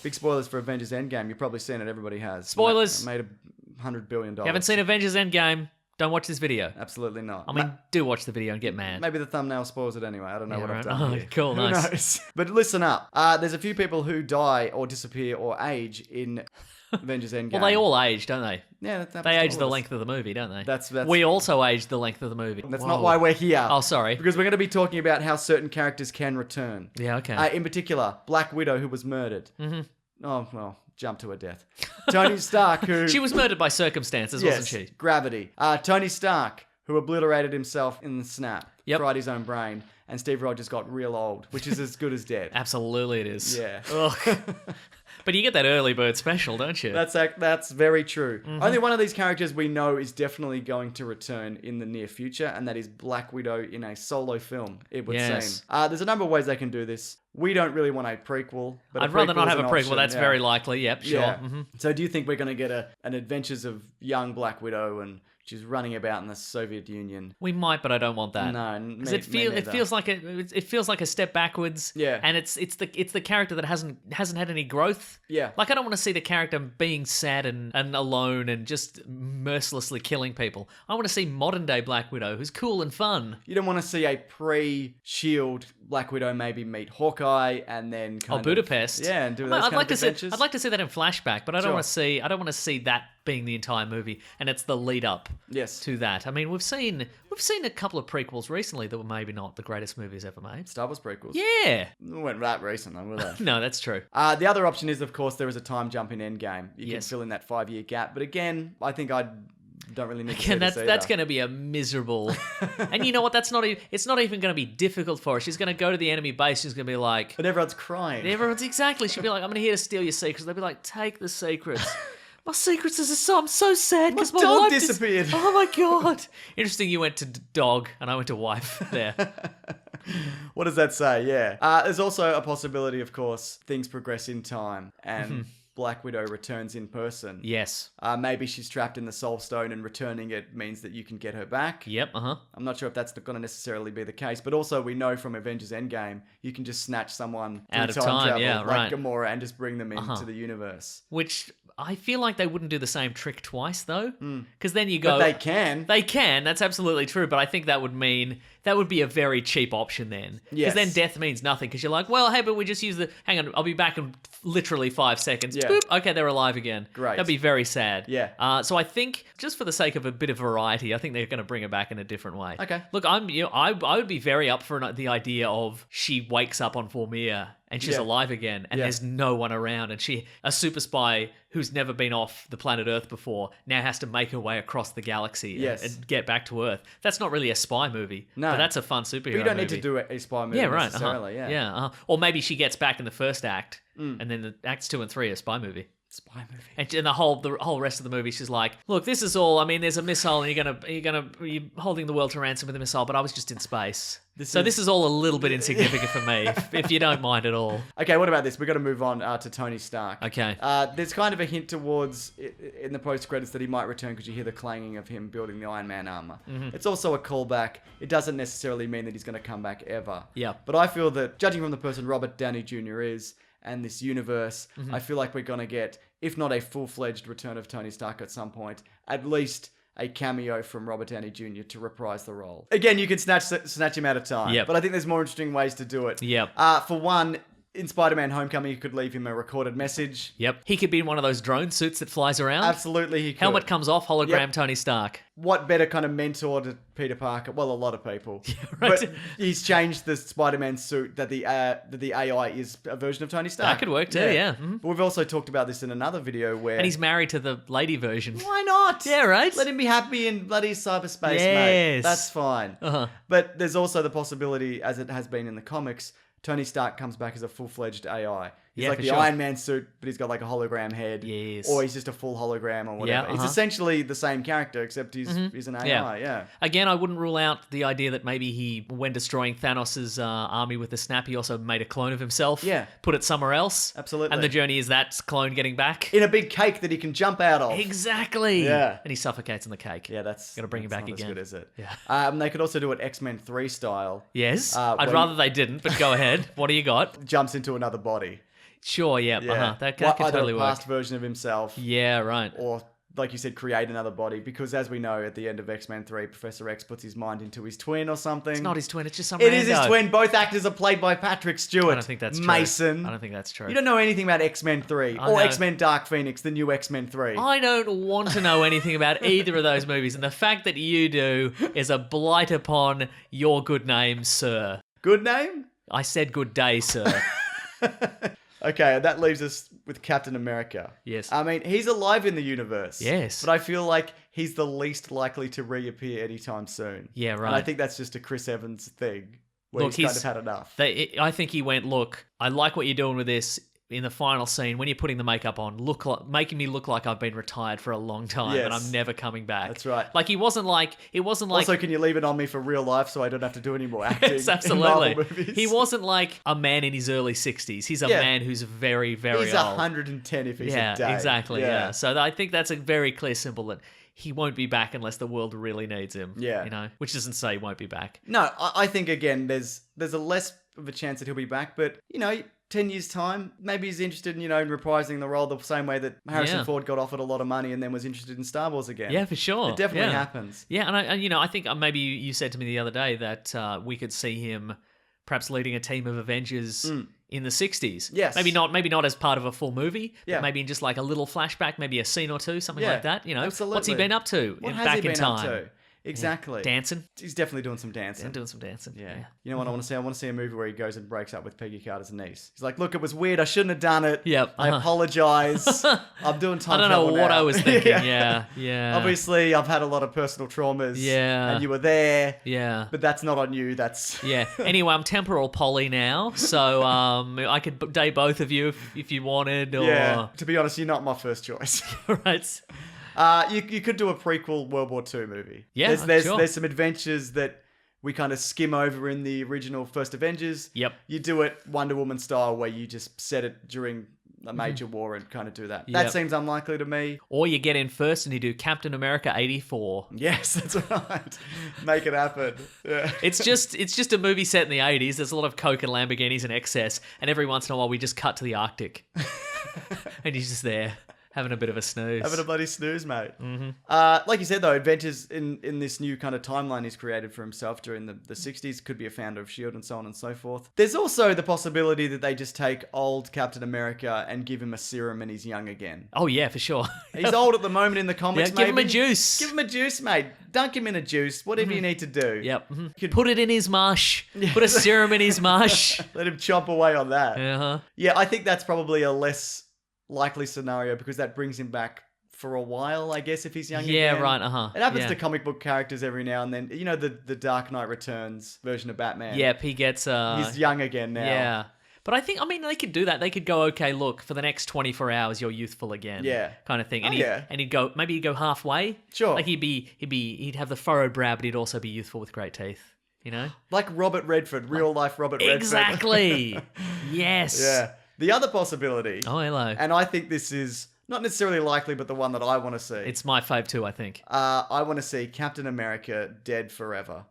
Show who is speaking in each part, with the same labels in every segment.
Speaker 1: Big spoilers for Avengers Endgame. You've probably seen it. Everybody has.
Speaker 2: Spoilers.
Speaker 1: Made $100 billion.
Speaker 2: You haven't seen Avengers Endgame? Don't watch this video.
Speaker 1: Absolutely not.
Speaker 2: I mean, do watch the video and get mad.
Speaker 1: Maybe the thumbnail spoils it anyway. I don't know what I've
Speaker 2: right.
Speaker 1: done here.
Speaker 2: Cool,
Speaker 1: Who
Speaker 2: nice.
Speaker 1: knows? But listen up. There's a few people who die or disappear or age in Avengers Endgame.
Speaker 2: Well, they all age, don't they?
Speaker 1: Yeah, that
Speaker 2: They age
Speaker 1: all
Speaker 2: the
Speaker 1: of us.
Speaker 2: length of the movie, don't they?
Speaker 1: That's
Speaker 2: We also age the length of the movie.
Speaker 1: That's
Speaker 2: Whoa.
Speaker 1: not why we're here.
Speaker 2: Oh, sorry.
Speaker 1: Because we're going to be talking about how certain characters can return.
Speaker 2: Yeah, okay.
Speaker 1: In particular, Black Widow, who was murdered. Mm-hmm. Oh, well, jumped to her death. Tony Stark, who...
Speaker 2: She was murdered by circumstances, wasn't she?
Speaker 1: Gravity. Tony Stark, who obliterated himself in the snap.
Speaker 2: Yep.
Speaker 1: Fried his own brain. And Steve Rogers got real old, which is as good as dead.
Speaker 2: Absolutely it is.
Speaker 1: Yeah.
Speaker 2: Ugh. But you get that early bird special, don't you?
Speaker 1: That's very true.
Speaker 2: Mm-hmm.
Speaker 1: Only one of these characters we know is definitely going to return in the near future, and that is Black Widow in a solo film, it would
Speaker 2: Yes.
Speaker 1: seem. There's a number of ways they can do this. We don't really want a prequel, but
Speaker 2: I'd rather not have a
Speaker 1: an
Speaker 2: prequel.
Speaker 1: option,
Speaker 2: That's very likely. Yep, sure.
Speaker 1: Yeah.
Speaker 2: Mm-hmm.
Speaker 1: So do you think we're going to get an Adventures of young Black Widow and she's running about in the Soviet Union?
Speaker 2: We might, but I don't want that.
Speaker 1: No,
Speaker 2: because it feels like a step backwards.
Speaker 1: Yeah.
Speaker 2: And it's the character that hasn't had any growth.
Speaker 1: Yeah.
Speaker 2: Like I don't want to see the character being sad and alone and just mercilessly killing people. I want to see modern day Black Widow who's cool and fun.
Speaker 1: You don't want to see a pre-Shield Black Widow maybe meet Hawkeye and then kind of...
Speaker 2: Budapest.
Speaker 1: Yeah, and do those kind of adventures.
Speaker 2: I'd like to see that in flashback, but I don't
Speaker 1: Sure.
Speaker 2: want to see that being the entire movie, and it's the lead up
Speaker 1: Yes.
Speaker 2: to that. I mean, we've seen a couple of prequels recently that were maybe not the greatest movies ever made.
Speaker 1: Star Wars prequels.
Speaker 2: Yeah.
Speaker 1: They weren't that recent, though, were they?
Speaker 2: No, that's true.
Speaker 1: The other option is, of course, there is a time jump in Endgame. You can
Speaker 2: Yes.
Speaker 1: fill in that 5-year gap. But again, I think I don't really need to
Speaker 2: Again,
Speaker 1: see
Speaker 2: that's
Speaker 1: either.
Speaker 2: going to be a miserable. And you know what? It's not even going to be difficult for her. She's going to go to the enemy base. She's going to be like,
Speaker 1: But everyone's crying.
Speaker 2: everyone's exactly. She'll be like, I'm here to steal your secrets. They'll be like, take the secrets. My secrets is I'm so sad because my
Speaker 1: dog
Speaker 2: wife
Speaker 1: disappeared.
Speaker 2: Oh my god! Interesting. You went to dog and I went to wife. There.
Speaker 1: What does that say? Yeah. There's also a possibility, of course, things progress in time and Black Widow returns in person.
Speaker 2: Yes.
Speaker 1: Maybe she's trapped in the Soul Stone and returning it means that you can get her back.
Speaker 2: Yep.
Speaker 1: I'm not sure if that's going to necessarily be the case, but also we know from Avengers Endgame, you can just snatch someone
Speaker 2: Out
Speaker 1: through
Speaker 2: of time,
Speaker 1: travel,
Speaker 2: yeah,
Speaker 1: like
Speaker 2: right.
Speaker 1: Gamora, and just bring them into the universe.
Speaker 2: Which I feel like they wouldn't do the same trick twice though, because then you go.
Speaker 1: But they can.
Speaker 2: They can. That's absolutely true. But I think that would be a very cheap option then.
Speaker 1: Yes.
Speaker 2: Because then death means nothing. Because you're like, well, hey, but we just use hang on, I'll be back in literally 5 seconds.
Speaker 1: Yeah.
Speaker 2: Boop, okay, they're alive again.
Speaker 1: Great.
Speaker 2: That'd be very sad.
Speaker 1: Yeah.
Speaker 2: So I think just for the sake of a bit of variety, I think they're going to bring it back in a different way.
Speaker 1: Okay.
Speaker 2: Look, I would be very up for the idea of she wakes up on Vormir and she's
Speaker 1: Yeah.
Speaker 2: alive again, and
Speaker 1: Yeah.
Speaker 2: there's no one around, and a super spy who's never been off the planet Earth before now has to make her way across the galaxy
Speaker 1: Yes.
Speaker 2: and get back to Earth. That's not really a spy movie.
Speaker 1: No.
Speaker 2: But that's a fun superhero
Speaker 1: But you don't need
Speaker 2: movie.
Speaker 1: to do a spy movie
Speaker 2: Yeah, right.
Speaker 1: necessarily. Yeah.
Speaker 2: Yeah. Or maybe she gets back in the first act, and then the acts 2 and 3 are a spy movie.
Speaker 1: Spy movie.
Speaker 2: And the whole rest of the movie, she's like, "Look, this is all. I mean, there's a missile, and you're holding the world to ransom with a missile, but I was just in space. This is all a little bit insignificant for me, if you don't mind at all."
Speaker 1: Okay, what about this? We've got to move on to Tony Stark.
Speaker 2: Okay.
Speaker 1: There's kind of a hint towards in the post-credits that he might return because you hear the clanging of him building the Iron Man armor. It's also a callback. It doesn't necessarily mean that he's going to come back ever.
Speaker 2: Yeah.
Speaker 1: But I feel that, judging from the person Robert Downey Jr. is, and this universe, I feel like we're going to get, if not a full-fledged return of Tony Stark at some point, at least a cameo from Robert Downey Jr. to reprise the role. Again, you can snatch him out of time.
Speaker 2: Yep.
Speaker 1: But I think there's more interesting ways to do it.
Speaker 2: Yep.
Speaker 1: For one, in Spider-Man Homecoming, you could leave him a recorded message.
Speaker 2: Yep. He could be in one of those drone suits that flies around.
Speaker 1: Absolutely, he could.
Speaker 2: Helmet comes off, hologram
Speaker 1: Yep.
Speaker 2: Tony Stark.
Speaker 1: What better kind of mentor to Peter Parker? Well, a lot of people.
Speaker 2: right.
Speaker 1: But he's changed the Spider-Man suit that the AI is a version of Tony Stark.
Speaker 2: That could work too, yeah. Mhm.
Speaker 1: But we've also talked about this in another video where...
Speaker 2: And he's married to the lady version.
Speaker 1: Why not?
Speaker 2: Yeah, right?
Speaker 1: Let him be happy in bloody cyberspace,
Speaker 2: Yes.
Speaker 1: mate. That's fine.
Speaker 2: Uh-huh.
Speaker 1: But there's also the possibility, as it has been in the comics, Tony Stark comes back as a full-fledged AI. He's
Speaker 2: Yeah,
Speaker 1: like
Speaker 2: for
Speaker 1: the
Speaker 2: sure.
Speaker 1: Iron Man suit, but he's got like a hologram head.
Speaker 2: Yes.
Speaker 1: Or he's just a full hologram or whatever.
Speaker 2: Yeah,
Speaker 1: He's essentially the same character, except he's an AI, yeah.
Speaker 2: Again, I wouldn't rule out the idea that maybe when destroying Thanos' army with the snap, he also made a clone of himself.
Speaker 1: Yeah.
Speaker 2: Put it somewhere else.
Speaker 1: Absolutely.
Speaker 2: And the journey is that clone getting back.
Speaker 1: In a big cake that he can jump out of.
Speaker 2: Exactly.
Speaker 1: Yeah.
Speaker 2: And he suffocates in the cake.
Speaker 1: Yeah, that's...
Speaker 2: Gotta bring him
Speaker 1: that's
Speaker 2: back
Speaker 1: not
Speaker 2: again.
Speaker 1: as good, is it?
Speaker 2: Yeah.
Speaker 1: They could also do it X-Men 3 style.
Speaker 2: Yes. I'd
Speaker 1: when
Speaker 2: rather they didn't, but go ahead. What do you got?
Speaker 1: Jumps into another body.
Speaker 2: Sure, yeah. That could
Speaker 1: Either
Speaker 2: totally
Speaker 1: a
Speaker 2: work.
Speaker 1: past version of himself,
Speaker 2: Yeah, right.
Speaker 1: or like you said, create another body. Because as we know, at the end of X-Men 3, Professor X puts his mind into his twin or something.
Speaker 2: It's not his twin, it's just some
Speaker 1: It is his
Speaker 2: rando.
Speaker 1: twin. Both actors are played by Patrick Stewart.
Speaker 2: I don't think that's true.
Speaker 1: Mason.
Speaker 2: I don't think that's true.
Speaker 1: You don't know anything about X-Men 3
Speaker 2: I
Speaker 1: or
Speaker 2: know.
Speaker 1: X-Men Dark Phoenix, the new X-Men 3.
Speaker 2: I don't want to know anything about either of those movies, and the fact that you do is a blight upon your good name, sir.
Speaker 1: Good name?
Speaker 2: I said good day, sir.
Speaker 1: Okay, that leaves us with Captain America.
Speaker 2: Yes.
Speaker 1: I mean, he's alive in the universe.
Speaker 2: Yes.
Speaker 1: But I feel like he's the least likely to reappear anytime soon.
Speaker 2: Yeah, right.
Speaker 1: And I think that's just a Chris Evans thing, where
Speaker 2: Look,
Speaker 1: he's kind of had enough.
Speaker 2: I think he went, look, I like what you're doing with this. In the final scene, when you're putting the makeup on, making me look like I've been retired for a long time and
Speaker 1: Yes.
Speaker 2: I'm never coming back.
Speaker 1: That's right.
Speaker 2: Like, it wasn't like
Speaker 1: Also, can you leave it on me for real life so I don't have to do any more acting
Speaker 2: Yes,
Speaker 1: in
Speaker 2: absolutely.
Speaker 1: Marvel movies?
Speaker 2: He wasn't like a man in his early 60s. He's a
Speaker 1: Yeah.
Speaker 2: man who's very, very
Speaker 1: He's
Speaker 2: old.
Speaker 1: 110 if he's
Speaker 2: Yeah,
Speaker 1: a day.
Speaker 2: exactly. Yeah. So I think that's a very clear symbol that he won't be back unless the world really needs him.
Speaker 1: Yeah.
Speaker 2: You know, which doesn't say he won't be back.
Speaker 1: No, I think, again, there's a less of a chance that he'll be back, but, 10 years' time, maybe he's interested in, in reprising the role the same way that Harrison
Speaker 2: Yeah.
Speaker 1: Ford got offered a lot of money and then was interested in Star Wars again.
Speaker 2: Yeah, for sure.
Speaker 1: It definitely
Speaker 2: Yeah.
Speaker 1: happens.
Speaker 2: Yeah, and I think maybe you said to me the other day that we could see him perhaps leading a team of Avengers in the 60s.
Speaker 1: Yes.
Speaker 2: Maybe not as part of a full movie,
Speaker 1: Yeah.
Speaker 2: but maybe in just like a little flashback, maybe a scene or two, something like that.
Speaker 1: absolutely.
Speaker 2: What's he been up to
Speaker 1: What has
Speaker 2: back
Speaker 1: he been
Speaker 2: in time?
Speaker 1: up to? Exactly.
Speaker 2: Dancing?
Speaker 1: He's definitely doing some dancing.
Speaker 2: And doing some dancing.
Speaker 1: Yeah. You know what I want to see? I want to see a movie where he goes and breaks up with Peggy Carter's niece. He's like, look, it was weird. I shouldn't have done it.
Speaker 2: Yep.
Speaker 1: I apologize. I'm doing time
Speaker 2: I don't know
Speaker 1: travel
Speaker 2: what
Speaker 1: now."
Speaker 2: I was thinking. Yeah.
Speaker 1: Obviously, I've had a lot of personal traumas.
Speaker 2: Yeah.
Speaker 1: And you were there.
Speaker 2: Yeah.
Speaker 1: But that's not on you. That's...
Speaker 2: Yeah. Anyway, I'm temporal poly now, so I could date both of you if you wanted. Or...
Speaker 1: Yeah. To be honest, you're not my first choice.
Speaker 2: Right.
Speaker 1: You could do a prequel World War II movie.
Speaker 2: Yeah, sure.
Speaker 1: There's some adventures that we kind of skim over in the original first Avengers.
Speaker 2: Yep.
Speaker 1: You do it Wonder Woman style, where you just set it during a major war and kind of do that.
Speaker 2: Yep.
Speaker 1: That seems unlikely to me.
Speaker 2: Or you get in first and you do Captain America 84.
Speaker 1: Yes, that's right. Make it happen. Yeah.
Speaker 2: It's just a movie set in the 80s. There's a lot of Coke and Lamborghinis in excess, and every once in a while we just cut to the Arctic. And he's just there. Having a bit of a snooze.
Speaker 1: Having a bloody snooze, mate.
Speaker 2: Mm-hmm.
Speaker 1: Like you said, though, adventures in this new kind of timeline he's created for himself during the 60s. Could be a founder of S.H.I.E.L.D. and so on and so forth. There's also the possibility that they just take old Captain America and give him a serum and he's young again.
Speaker 2: Oh, yeah, for sure.
Speaker 1: He's old at the moment in the comics,
Speaker 2: Yeah, give him a
Speaker 1: maybe.
Speaker 2: juice.
Speaker 1: Give him a juice, mate. Dunk him in a juice. Whatever you need to do.
Speaker 2: Yep. Mm-hmm. Put it in his mush. Put a serum in his mush.
Speaker 1: Let him chomp away on that.
Speaker 2: Uh-huh.
Speaker 1: Yeah, I think that's probably a less likely scenario because that brings him back for a while, I guess, if he's young
Speaker 2: Yeah,
Speaker 1: again.
Speaker 2: right, uh-huh.
Speaker 1: It happens
Speaker 2: Yeah.
Speaker 1: to comic book characters every now and then. You know, the Dark Knight Returns version of Batman.
Speaker 2: Yep, he gets...
Speaker 1: He's young again now.
Speaker 2: Yeah. But I mean, they could do that. They could go, okay, look, for the next 24 hours, you're youthful again.
Speaker 1: Yeah.
Speaker 2: Kind of thing. And
Speaker 1: Oh,
Speaker 2: and he'd go, maybe he'd go halfway.
Speaker 1: Sure.
Speaker 2: Like he'd have the furrowed brow, but he'd also be youthful with great teeth. You know?
Speaker 1: Like Robert Redford, real life Robert Redford.
Speaker 2: Exactly. Yes.
Speaker 1: Yeah. The other possibility,
Speaker 2: Oh, hello.
Speaker 1: and I think this is not necessarily likely, but the one that I want to see.
Speaker 2: It's my fave too, I think.
Speaker 1: I want to see Captain America dead forever.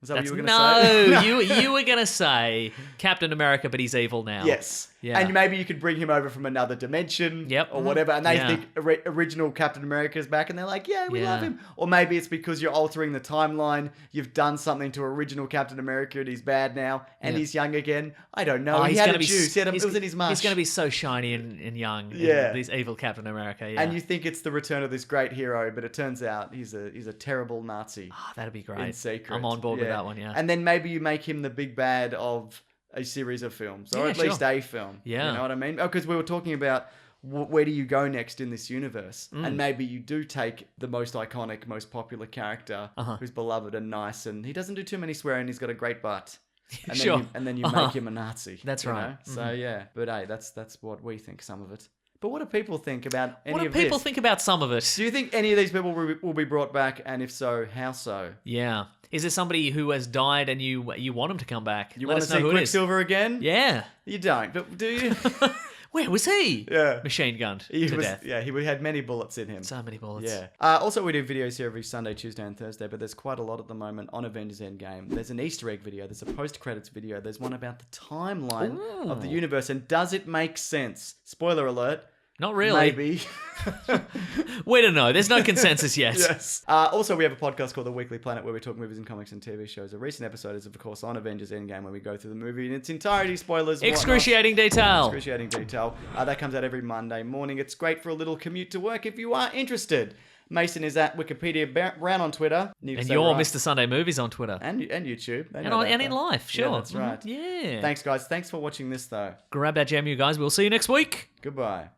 Speaker 1: Is that
Speaker 2: That's,
Speaker 1: what you were going to say?
Speaker 2: no, you were gonna say Captain America, but he's evil now.
Speaker 1: Yes.
Speaker 2: Yeah.
Speaker 1: And maybe you could bring him over from another dimension
Speaker 2: Yep.
Speaker 1: or whatever. And they
Speaker 2: Yeah.
Speaker 1: think original Captain America's back and they're like, yeah, we love
Speaker 2: Yeah.
Speaker 1: him. Or maybe it's because you're altering the timeline. You've done something to original Captain America and he's bad now and
Speaker 2: Yeah.
Speaker 1: he's young again. I don't know.
Speaker 2: Oh,
Speaker 1: he
Speaker 2: he's
Speaker 1: had
Speaker 2: gonna
Speaker 1: a
Speaker 2: be
Speaker 1: juice. It was in his mush.
Speaker 2: He's gonna be so shiny and young.
Speaker 1: Yeah.
Speaker 2: This evil Captain America. Yeah.
Speaker 1: And you think it's the return of this great hero, but it turns out he's a terrible Nazi.
Speaker 2: Oh, that'd be great.
Speaker 1: In secret.
Speaker 2: I'm on board with that one. Yeah.
Speaker 1: And then maybe you make him the big bad of a series of films, or
Speaker 2: Yeah,
Speaker 1: at least
Speaker 2: sure.
Speaker 1: a film.
Speaker 2: Yeah.
Speaker 1: You know what I mean? Because we were talking about where do you go next in this universe? And maybe you do take the most iconic, most popular character who's beloved and nice, and he doesn't do too many swearing, he's got a great butt. And
Speaker 2: Sure.
Speaker 1: Then you make him a Nazi.
Speaker 2: That's
Speaker 1: you
Speaker 2: right.
Speaker 1: know? So yeah, but hey, that's what we think, some of it. But what do people think about any
Speaker 2: What do
Speaker 1: of
Speaker 2: people
Speaker 1: this?
Speaker 2: think about some of it?
Speaker 1: Do you think any of these people will be brought back? And if so, how so?
Speaker 2: Yeah. Is there somebody who has died and you want him to come back?
Speaker 1: You
Speaker 2: Let
Speaker 1: want
Speaker 2: us
Speaker 1: to
Speaker 2: know
Speaker 1: see
Speaker 2: who it is.
Speaker 1: Quicksilver again?
Speaker 2: Yeah.
Speaker 1: You don't, but do you?
Speaker 2: Where was he?
Speaker 1: Yeah.
Speaker 2: Machine gunned
Speaker 1: He
Speaker 2: to
Speaker 1: was,
Speaker 2: death.
Speaker 1: yeah, he had many bullets in him.
Speaker 2: So many bullets.
Speaker 1: Yeah. Also, we do videos here every Sunday, Tuesday, and Thursday, but there's quite a lot at the moment on Avengers Endgame. There's an Easter egg video. There's a post-credits video. There's one about the timeline of the universe, and does it make sense? Spoiler alert.
Speaker 2: Not really.
Speaker 1: Maybe.
Speaker 2: We don't know. There's no consensus yet.
Speaker 1: Yes. Also, we have a podcast called The Weekly Planet where we talk movies and comics and TV shows. A recent episode is, of course, on Avengers Endgame where we go through the movie in its entirety, spoilers, and
Speaker 2: Excruciating detail.
Speaker 1: Excruciating detail. That comes out every Monday morning. It's great for a little commute to work if you are interested. Mason is at Wikipedia Brown on Twitter.
Speaker 2: And you're Mr. Sunday Movies on Twitter.
Speaker 1: And YouTube.
Speaker 2: And in life, sure.
Speaker 1: Yeah, that's right.
Speaker 2: Yeah.
Speaker 1: Thanks, guys. Thanks for watching this, though.
Speaker 2: Grab that jam, you guys. We'll see you next week.
Speaker 1: Goodbye.